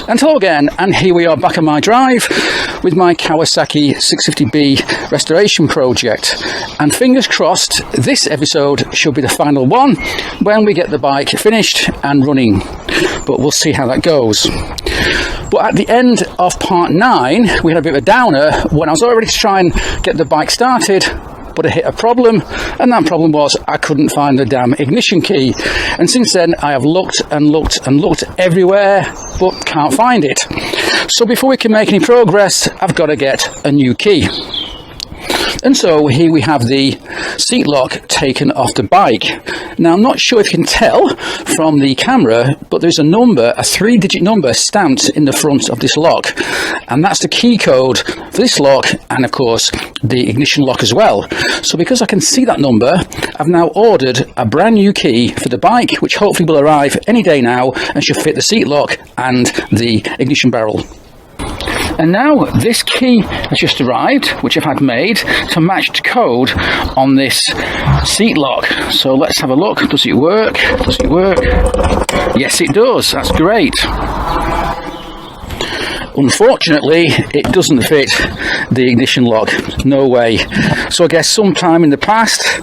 And hello again, and here we are back on my drive with my Kawasaki 650B restoration project. And fingers crossed, this episode should be the final one when we get the bike finished and running. But we'll see how that goes. But at the end of part 9, we had a bit of a downer when I was all ready to try and get the bike started, but I hit a problem, and that problem was I couldn't find the damn ignition key. And since then I have looked and looked and looked everywhere, but can't find it. So before we can make any progress, I've got to get a new key. And so here we have the seat lock taken off the bike. Now I'm not sure if you can tell from the camera, but there's a number, a 3-digit number stamped in the front of this lock. And that's the key code for this lock, and of course the ignition lock as well. So because I can see that number, I've now ordered a brand new key for the bike, which hopefully will arrive any day now and should fit the seat lock and the ignition barrel. And now this key has just arrived, which I've had made to match the code on this seat lock. So let's have a look. Does it work? Does it work? Yes, it does. That's great. Unfortunately, it doesn't fit the ignition lock. No way. So I guess sometime in the past,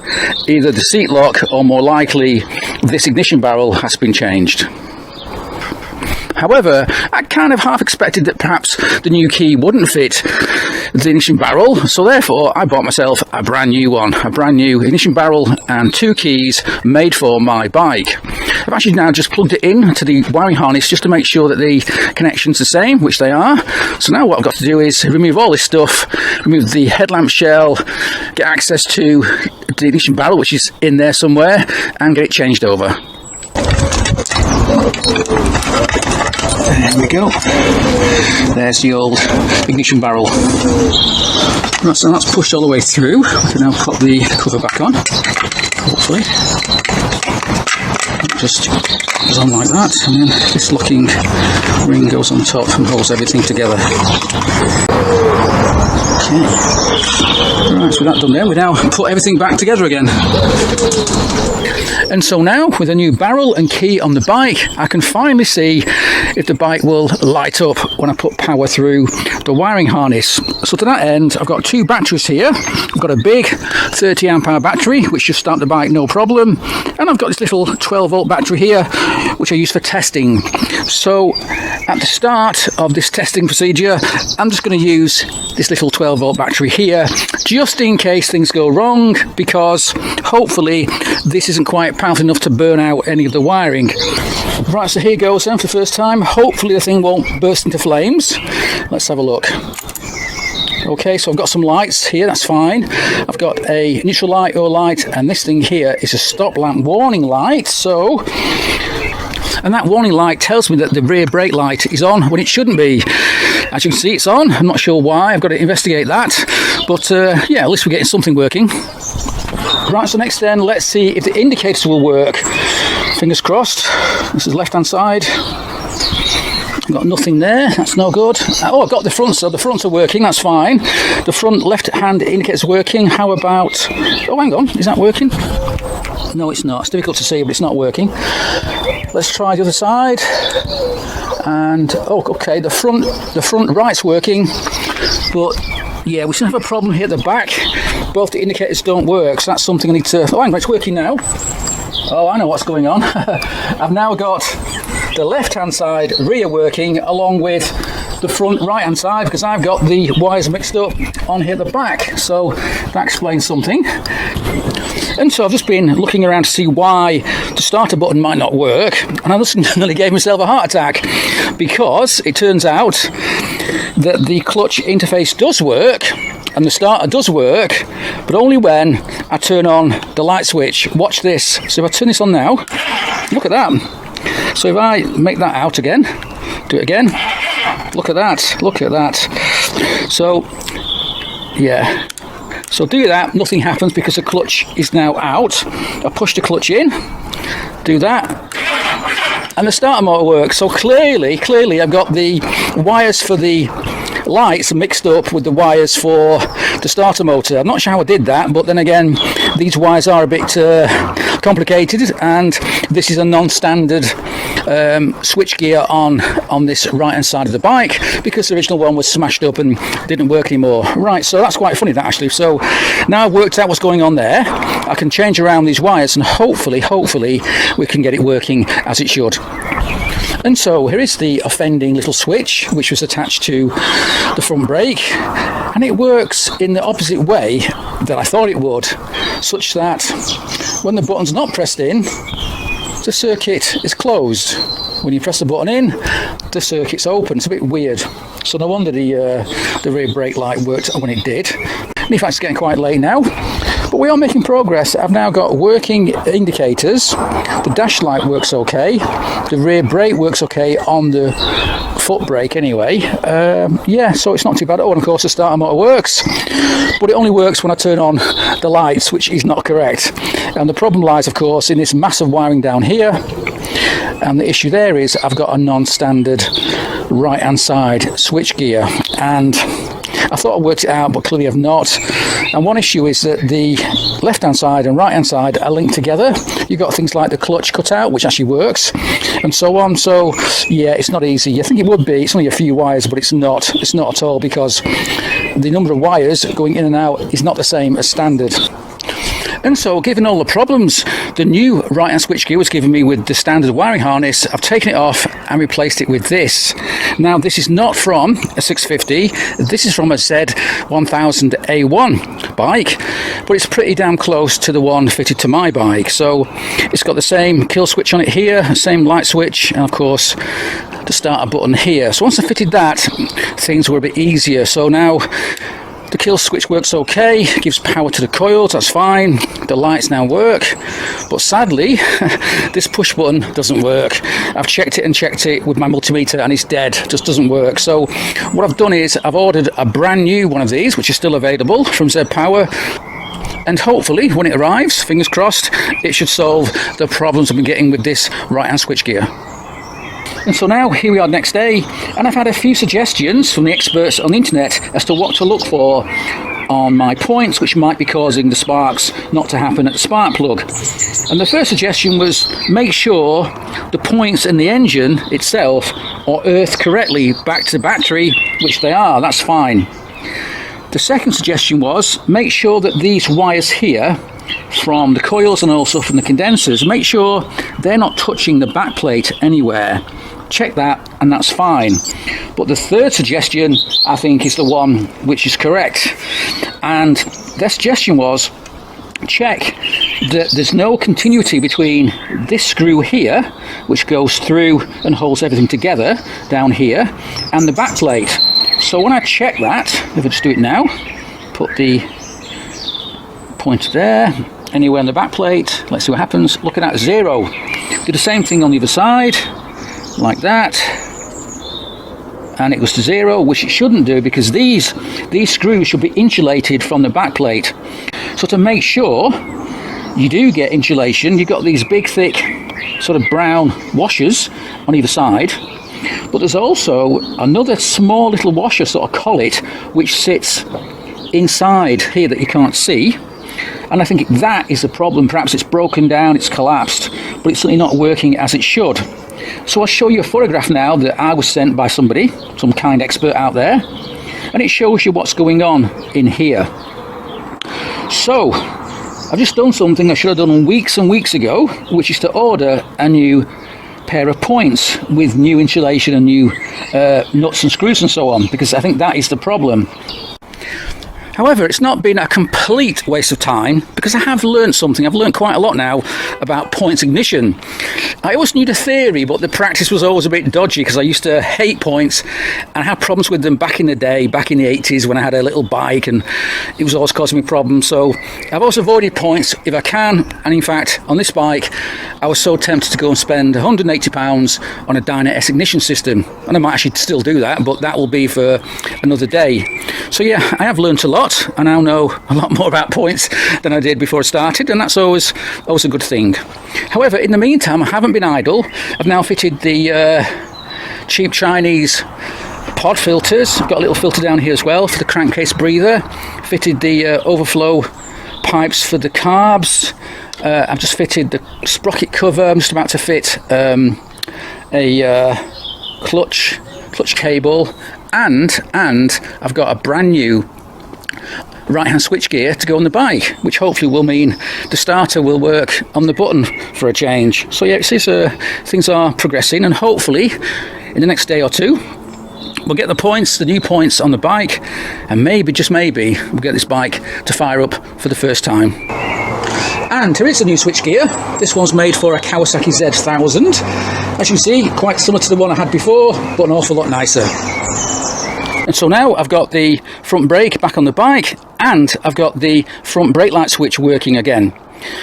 either the seat lock or more likely this ignition barrel has been changed. However, I kind of half expected that perhaps the new key wouldn't fit the ignition barrel, so therefore I bought myself a brand new one, a brand new ignition barrel and 2 keys made for my bike. I've actually now just plugged it in to the wiring harness just to make sure that the connection's the same, which they are. So now what I've got to do is remove all this stuff, remove the headlamp shell, get access to the ignition barrel, which is in there somewhere, and get it changed over. There we go. There's the old ignition barrel. Right, so that's pushed all the way through. We can now put the cover back on, hopefully. It just goes on like that, and then this locking ring goes on top and holds everything together. Okay. Right, so with that done there, we now put everything back together again. And so now, with a new barrel and key on the bike, I can finally see if the bike will light up when I put power through the wiring harness. So to that end, I've got 2 batteries here. I've got a big 30 amp hour battery, which should start the bike no problem. And I've got this little 12 volt battery here, which I use for testing. So at the start of this testing procedure, I'm just going to use this little 12 volt battery here, just in case things go wrong, because hopefully this isn't quite powerful enough to burn out any of the wiring. Right, so here goes then for the first time. Hopefully the thing won't burst into flames. Let's have a look. Okay, so I've got some lights here, that's fine. I've got a neutral light or light, and this thing here is a stop lamp warning light. And that warning light tells me that the rear brake light is on when it shouldn't be. As you can see, it's on. I'm not sure why. I've got to investigate that. But yeah, at least we're getting something working. Right, so next then, let's see if the indicators will work. Fingers crossed. This is left-hand side. I've got nothing there. That's no good. Oh, I've got the front, so the fronts are working. That's fine. The front left-hand indicator's working. How about... Oh, hang on. Is that working? No, it's not. It's difficult to see, but it's not working. Let's try the other side. And oh, okay, the front right's working, but yeah, we still have a problem here at the back. Both the indicators don't work, so that's something I need to... Oh, hang on, it's working now. Oh, I know what's going on. I've now got the left-hand side rear working along with the front right-hand side, because I've got the wires mixed up on here at the back. So that explains something. And so I've just been looking around to see why the starter button might not work, and I just nearly gave myself a heart attack, because it turns out that the clutch interface does work and the starter does work, but only when I turn on the light switch. Watch this. So if I turn this on now, look at that. So if I make that out again, do it again, look at that, look at that. So yeah, so do that, nothing happens because the clutch is now out. I push the clutch in, do that, and the starter motor works. So clearly I've got the wires for the lights mixed up with the wires for the starter motor. I'm not sure how I did that, but then again, these wires are a bit complicated, and this is a non-standard switch gear on this right hand side of the bike, because the original one was smashed up and didn't work anymore. Right, so that's quite funny, that, actually. So now I've worked out what's going on there, I can change around these wires and hopefully we can get it working as it should. And so here is the offending little switch which was attached to the front brake, and it works in the opposite way that I thought it would, such that when the button's not pressed in, the circuit is closed. When you press the button in, the circuit's open. It's a bit weird. So no wonder the rear brake light worked when it did. And in fact, it's getting quite late now. But we are making progress. I've now got working indicators. The dash light works okay. The rear brake works okay on the foot brake anyway. Yeah, so it's not too bad. Oh, and of course the starter motor works. But it only works when I turn on the lights, which is not correct. And the problem lies, of course, in this massive wiring down here. And the issue there is I've got a non-standard right-hand side switch gear. And I thought I worked it out, but clearly I've not. And one issue is that the left-hand side and right-hand side are linked together. You've got things like the clutch cutout, which actually works, and so on. So, yeah, it's not easy. I think it would be. It's only a few wires, but it's not. It's not at all, because the number of wires going in and out is not the same as standard. And so, given all the problems the new right-hand switch gear was giving me with the standard wiring harness, I've taken it off and replaced it with this. Now, this is not from a 650, this is from a Z1000A1 bike, but it's pretty damn close to the one fitted to my bike. So, it's got the same kill switch on it here, same light switch, and of course, the starter button here. So once I fitted that, things were a bit easier. So now, the kill switch works okay, gives power to the coils, that's fine. The lights now work, but sadly, this push button doesn't work. I've checked it and checked it with my multimeter and it's dead, just doesn't work. So what I've done is I've ordered a brand new one of these, which is still available from Z Power. And hopefully, when it arrives, fingers crossed, it should solve the problems I've been getting with this right-hand switch gear. And so now, here we are next day, and I've had a few suggestions from the experts on the internet as to what to look for on my points, which might be causing the sparks not to happen at the spark plug. And the first suggestion was make sure the points in the engine itself are earthed correctly back to the battery, which they are, that's fine. The second suggestion was make sure that these wires here from the coils and also from the condensers, make sure they're not touching the back plate anywhere. Check that and that's fine. But the third suggestion I think is the one which is correct, and their suggestion was check that there's no continuity between this screw here, which goes through and holds everything together down here, and the back plate. So when I check that, if I just do it now, put the pointer there, anywhere on the back plate, let's see what happens. Looking at 0. Do the same thing on the other side, like that, and it goes to 0, which it shouldn't do, because these screws should be insulated from the back plate. So to make sure you do get insulation, you've got these big thick sort of brown washers on either side, but there's also another small little washer, sort of collet, which sits inside here that you can't see. And I think that is the problem. Perhaps it's broken down, it's collapsed, but it's certainly not working as it should. So I'll show you a photograph now that I was sent by somebody, some kind expert out there, and it shows you what's going on in here. So I've just done something I should have done weeks and weeks ago, which is to order a new pair of points with new insulation and new nuts and screws and so on, because I think that is the problem. However, it's not been a complete waste of time, because I have learned something. I've learned quite a lot now about points ignition. I always knew the theory, but the practice was always a bit dodgy, because I used to hate points and I had problems with them back in the day, back in the 80s when I had a little bike, and it was always causing me problems. So I've always avoided points if I can, and in fact on this bike I was so tempted to go and spend £180 on a Dyna S ignition system, and I might actually still do that, but that will be for another day. So yeah, I have learned a lot. I now know a lot more about points than I did before I started, and that's always a good thing. However, in the meantime, I haven't been idle. I've now fitted the cheap Chinese pod filters. I've got a little filter down here as well for the crankcase breather. Fitted the overflow pipes for the carbs. I've just fitted the sprocket cover. I'm just about to fit a clutch cable, and I've got a brand new right hand switch gear to go on the bike, which hopefully will mean the starter will work on the button for a change. So yeah, it seems things are progressing, and hopefully in the next day or two we'll get the new points on the bike, and maybe, just maybe, we'll get this bike to fire up for the first time. And here is a new switch gear. This one's made for a Kawasaki Z650B. As you can see, quite similar to the one I had before, but an awful lot nicer. And so now I've got the front brake back on the bike, and I've got the front brake light switch working again.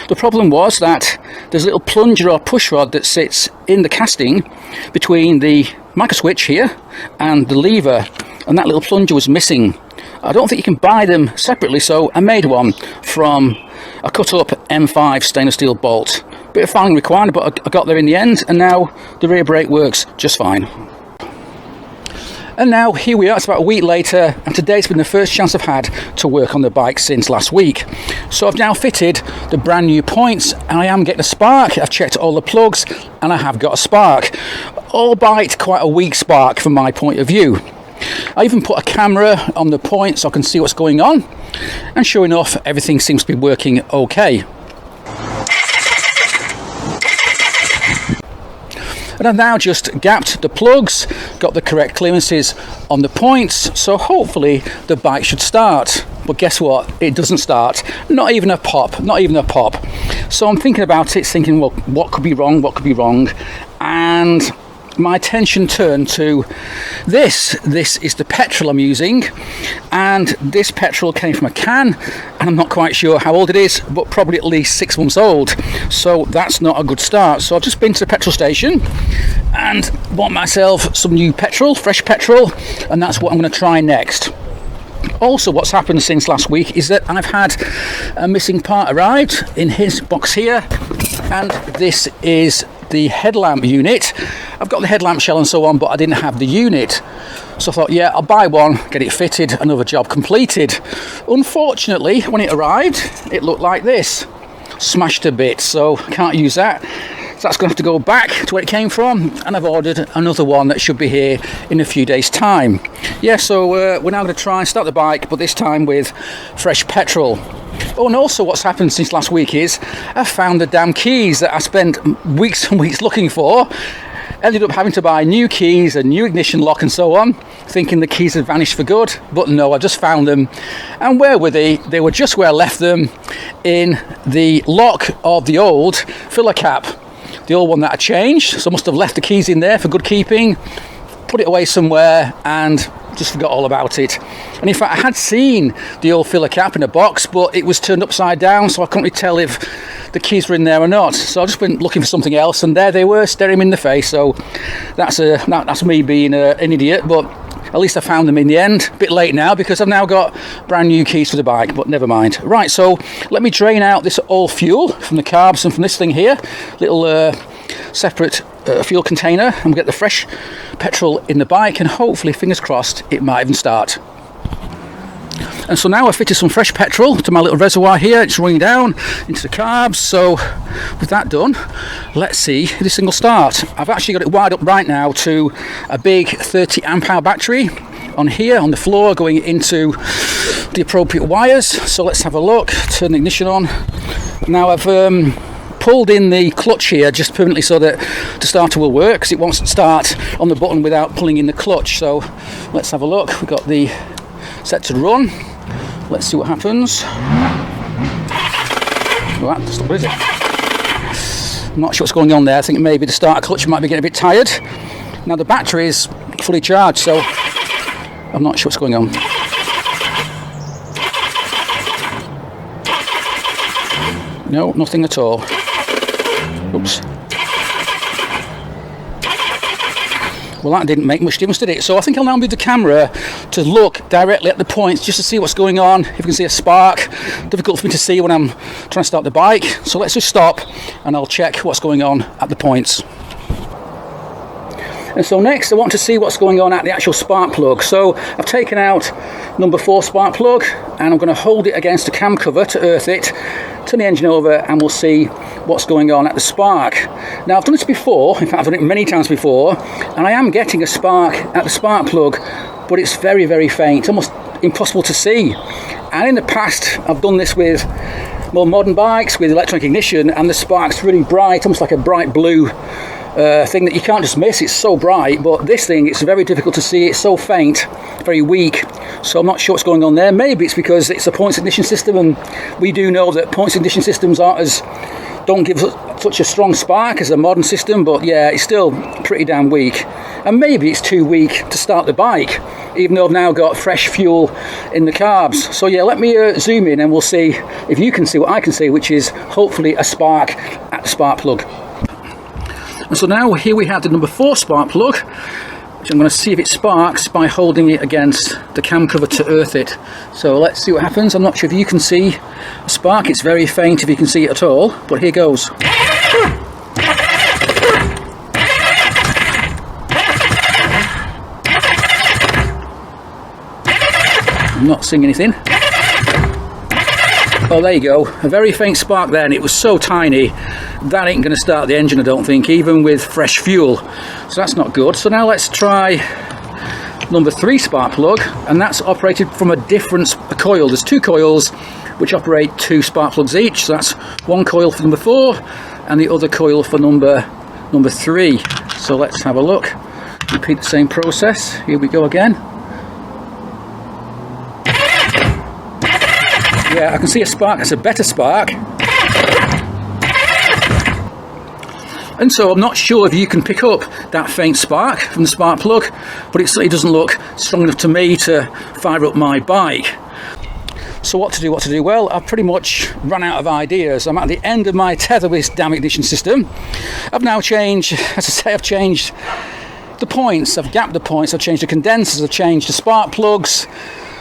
The problem was that there's a little plunger or push rod that sits in the casting between the micro switch here and the lever, and that little plunger was missing. I don't think you can buy them separately, so I made one from a cut up M5 stainless steel bolt. Bit of filing required, but I got there in the end, and now the rear brake works just fine. And now here we are, it's about a week later, and today's been the first chance I've had to work on the bike since last week. So I've now fitted the brand new points, and I am getting a spark. I've checked all the plugs, and I have got a spark. Albeit quite a weak spark from my point of view. I even put a camera on the point so I can see what's going on, and sure enough, everything seems to be working okay. And I've now just gapped the plugs, got the correct clearances on the points, so hopefully the bike should start. But guess what? It doesn't start. Not even a pop, not even a pop. So I'm thinking about it, thinking, well, what could be wrong, what could be wrong? And my attention turned to this. This is the petrol I'm using, and this petrol came from a can, and I'm not quite sure how old it is, but probably at least 6 months old. So that's not a good start. So I've just been to the petrol station and bought myself some new petrol, fresh petrol, and that's what I'm going to try next. Also, what's happened since last week is that I've had a missing part arrived in his box here, and this is the headlamp unit. I've got the headlamp shell and so on, but I didn't have the unit. So I thought, yeah, I'll buy one, get it fitted, another job completed. Unfortunately, when it arrived, it looked like this. Smashed a bit, so can't use that. So that's going to have to go back to where it came from, and I've ordered another one that should be here in a few days' time. Yeah, so we're now going to try and start the bike, but this time with fresh petrol. Oh, and also what's happened since last week is I found the damn keys that I spent weeks and weeks looking for. Ended up having to buy new keys, a new ignition lock and so on, thinking the keys had vanished for good, but no, I just found them. And where were they? They were just where I left them, in the lock of the old filler cap, the old one that I changed. So I must have left the keys in there for good keeping, put it away somewhere, and just forgot all about it. And in fact, I had seen the old filler cap in a box, but it was turned upside down, so I couldn't really tell if the keys were in there or not. So I just went looking for something else, and there they were, staring me in the face. So that's me being an idiot, but at least I found them in the end. A bit late now, because I've now got brand new keys for the bike, but never mind. Right, so let me drain out this old fuel from the carbs and from this thing here, little separate fuel container, and we'll get the fresh petrol in the bike, and hopefully, fingers crossed, it might even start. And so now I've fitted some fresh petrol to my little reservoir here. It's running down into the carbs. So with that done, let's see if this thing will start. I've actually got it wired up right now to a big 30 amp hour battery on here on the floor, going into the appropriate wires. So let's have a look. Turn the ignition on. Now I've pulled in the clutch here just permanently so that the starter will work, because it wants to start on the button without pulling in the clutch. So let's have a look. We've got the set to run. Let's see what happens. What is it? I'm not sure what's going on there. I think maybe the starter clutch might be getting a bit tired. Now the battery is fully charged, so I'm not sure what's going on. No, nothing at all. Oops. Well, that didn't make much difference, did it? So I think I'll now move the camera to look directly at the points just to see what's going on. If you can see a spark, difficult for me to see when I'm trying to start the bike. So let's just stop and I'll check what's going on at the points. And so next I want to see what's going on at the actual spark plug. So I've taken out number 4 spark plug and I'm going to hold it against the cam cover to earth it, turn the engine over, and we'll see what's going on at the spark. Now I've done this before, in fact I've done it many times before, and I am getting a spark at the spark plug, but it's very, very faint, almost impossible to see. And in the past I've done this with more modern bikes with electronic ignition, and the spark's really bright, almost like a bright blue thing that you can't just miss. It's so bright, but this thing, it's very difficult to see. It's so faint, very weak, so I'm not sure what's going on there. Maybe it's because it's a points ignition system, and we do know that points ignition systems don't give such a strong spark as a modern system, but yeah, it's still pretty damn weak. And maybe it's too weak to start the bike, even though I've now got fresh fuel in the carbs. So yeah, let me zoom in and we'll see if you can see what I can see, which is hopefully a spark at the spark plug. And so now here we have the number 4 spark plug, which I'm going to see if it sparks by holding it against the cam cover to earth it. So let's see what happens. I'm not sure if you can see a spark. It's very faint if you can see it at all, but here goes. I'm not seeing anything. Oh, there you go, a very faint spark there, and it was so tiny that ain't going to start the engine, I don't think, even with fresh fuel. So that's not good. So now let's try number 3 spark plug, and that's operated from a different coil. There's 2 coils which operate 2 spark plugs each, so that's one coil for number 4 and the other coil for number 3. So let's have a look, repeat the same process. Here we go again. Yeah, I can see a spark. It's a better spark. And so I'm not sure if you can pick up that faint spark from the spark plug, but it certainly doesn't look strong enough to me to fire up my bike. So what to do? Well, I've pretty much run out of ideas. I'm at the end of my tether with this damn ignition system. I've now changed, as I say, I've changed the points, I've gapped the points, I've changed the condensers, I've changed the spark plugs,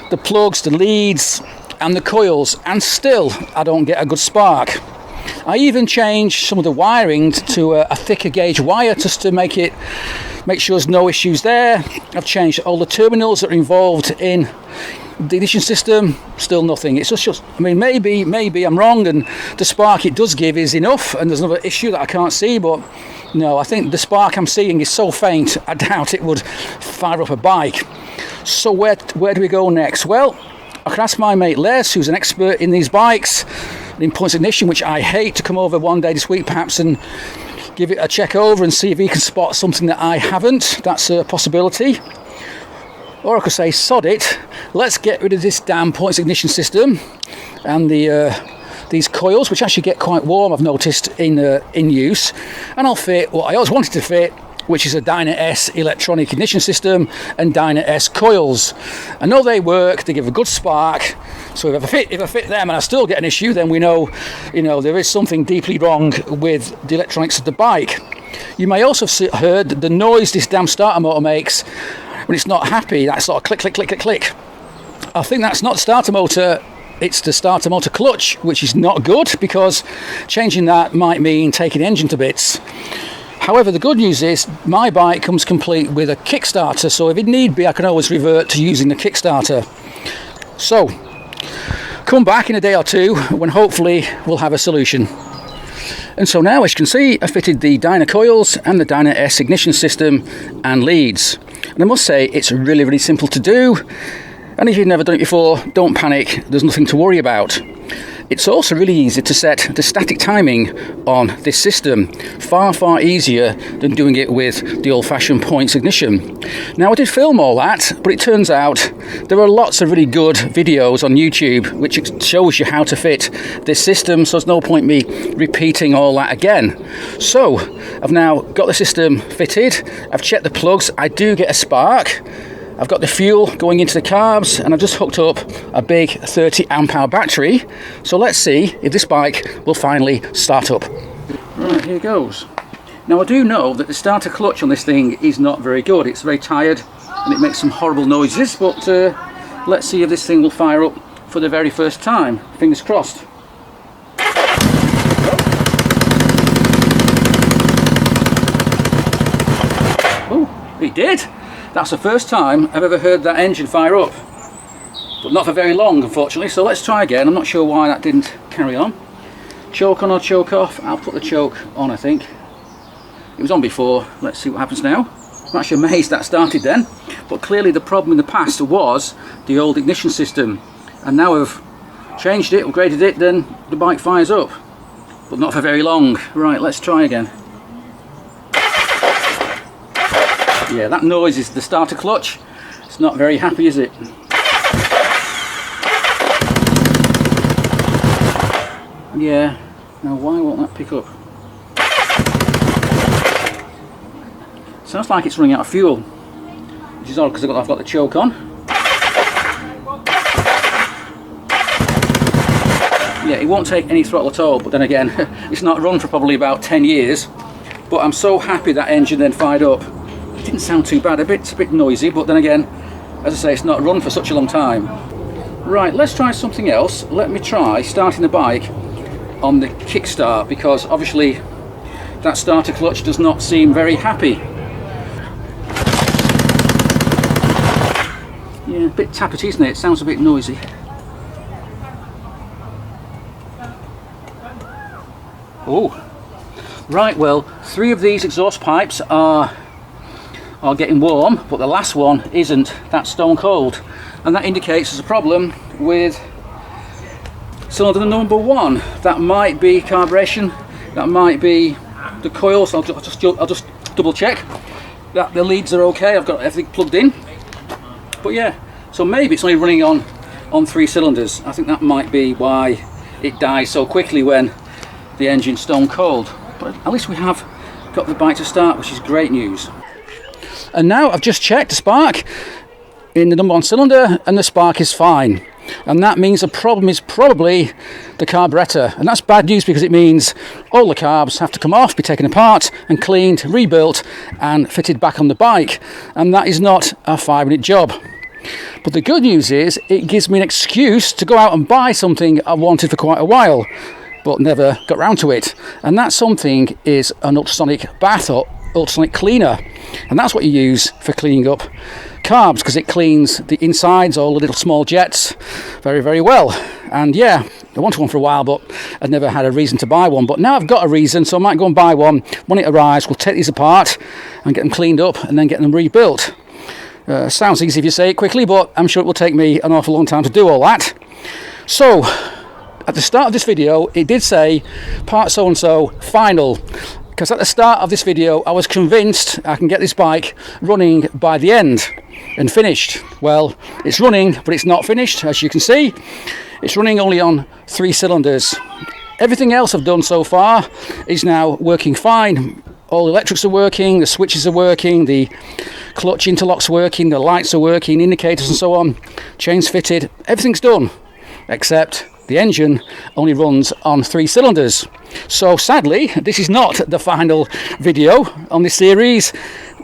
the leads, and the coils, and still I don't get a good spark. I even changed some of the wiring to a thicker gauge wire just to make sure there's no issues there. I've changed all the terminals that are involved in the ignition system, still nothing. It's just I mean, maybe I'm wrong and the spark it does give is enough and there's another issue that I can't see, but no, I think the spark I'm seeing is so faint I doubt it would fire up a bike. So where do we go next? Well, I can ask my mate Les, who's an expert in these bikes, in points ignition, which I hate, to come over one day this week perhaps and give it a check over and see if he can spot something that I haven't. That's a possibility. Or I could say, sod it, let's get rid of this damn points ignition system and these coils, which actually get quite warm, I've noticed, in use, and I'll fit what I always wanted to fit, which is a Dyna S electronic ignition system and Dyna S coils. I know they work, they give a good spark, so if I fit them and I still get an issue, then we know, there is something deeply wrong with the electronics of the bike. You may also have heard the noise this damn starter motor makes when it's not happy, that sort of click, click, click, click, click. I think that's not the starter motor, it's the starter motor clutch, which is not good, because changing that might mean taking the engine to bits. However, the good news is my bike comes complete with a kickstarter, so if it need be, I can always revert to using the kickstarter. So, come back in a day or two when hopefully we'll have a solution. And so now, as you can see, I fitted the Dyna coils and the Dyna S ignition system and leads. And I must say, it's really, really simple to do. And if you've never done it before, don't panic, there's nothing to worry about. It's also really easy to set the static timing on this system, far, far easier than doing it with the old-fashioned points ignition. Now, I did film all that, but it turns out there are lots of really good videos on YouTube which shows you how to fit this system, so there's no point me repeating all that again. So, I've now got the system fitted, I've checked the plugs, I do get a spark. I've got the fuel going into the carbs, and I've just hooked up a big 30 amp hour battery. So let's see if this bike will finally start up. Right, here goes. Now I do know that the starter clutch on this thing is not very good. It's very tired and it makes some horrible noises, but let's see if this thing will fire up for the very first time. Fingers crossed. Oh. did. That's the first time I've ever heard that engine fire up. But not for very long, unfortunately, so let's try again. I'm not sure why that didn't carry on. Choke on or choke off? I'll put the choke on, I think. It was on before. Let's see what happens now. I'm actually amazed that started then, but clearly the problem in the past was the old ignition system, and now I've changed it, upgraded it, then the bike fires up, but not for very long. Right, let's try again. Yeah, that noise is the starter clutch. It's not very happy, is it? Yeah, now why won't that pick up? Sounds like it's running out of fuel, which is odd because I've got the choke on. Yeah, it won't take any throttle at all, but then again, it's not run for probably about 10 years. But I'm so happy that engine then fired up. It didn't sound too bad, it's a bit noisy, but then again, as I say, it's not run for such a long time. Right, let's try something else. Let me try starting the bike on the kickstart, because obviously that starter clutch does not seem very happy. Yeah, a bit tappety, isn't it? It sounds a bit noisy. Oh, right, well, 3 of these exhaust pipes are getting warm, but the last one isn't. That's stone cold, and that indicates there's a problem with cylinder number 1. That might be carburation, that might be the coils. I'll just double check that the leads are okay. I've got everything plugged in. But yeah, so maybe it's only running on 3 cylinders. I think that might be why it dies so quickly when the engine's stone cold. But at least we have got the bike to start, which is great news. And now I've just checked the spark in the number 1 cylinder, and the spark is fine. And that means the problem is probably the carburetor, and that's bad news because it means all the carbs have to come off, be taken apart and cleaned, rebuilt and fitted back on the bike, and that is not a 5-minute job. But the good news is it gives me an excuse to go out and buy something I've wanted for quite a while but never got round to it, and that something is an ultrasonic bath or ultrasonic cleaner, and that's what you use for cleaning up carbs, because it cleans the insides, all the little small jets, very, very well. And yeah, I wanted one for a while, but I'd never had a reason to buy one. But now I've got a reason, so I might go and buy one. When it arrives, we'll take these apart and get them cleaned up and then get them rebuilt. Sounds easy if you say it quickly, but I'm sure it will take me an awful long time to do all that. So, at the start of this video, it did say part so-and-so final, because at the start of this video I was convinced I can get this bike running by the end and finished. Well, it's running, but it's not finished. As you can see, it's running only on 3 cylinders. Everything else I've done so far is now working fine. All the electrics are working, the switches are working, the clutch interlocks are working, the lights are working, indicators and so on, chains fitted, everything's done, except the engine only runs on 3 cylinders. So sadly, this is not the final video on this series.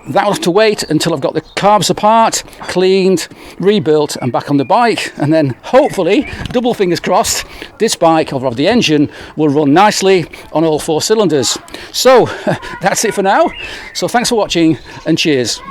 That will have to wait until I've got the carbs apart, cleaned, rebuilt and back on the bike, and then hopefully, double fingers crossed, this bike, or the engine, will run nicely on all 4 cylinders. So that's it for now. So thanks for watching and cheers.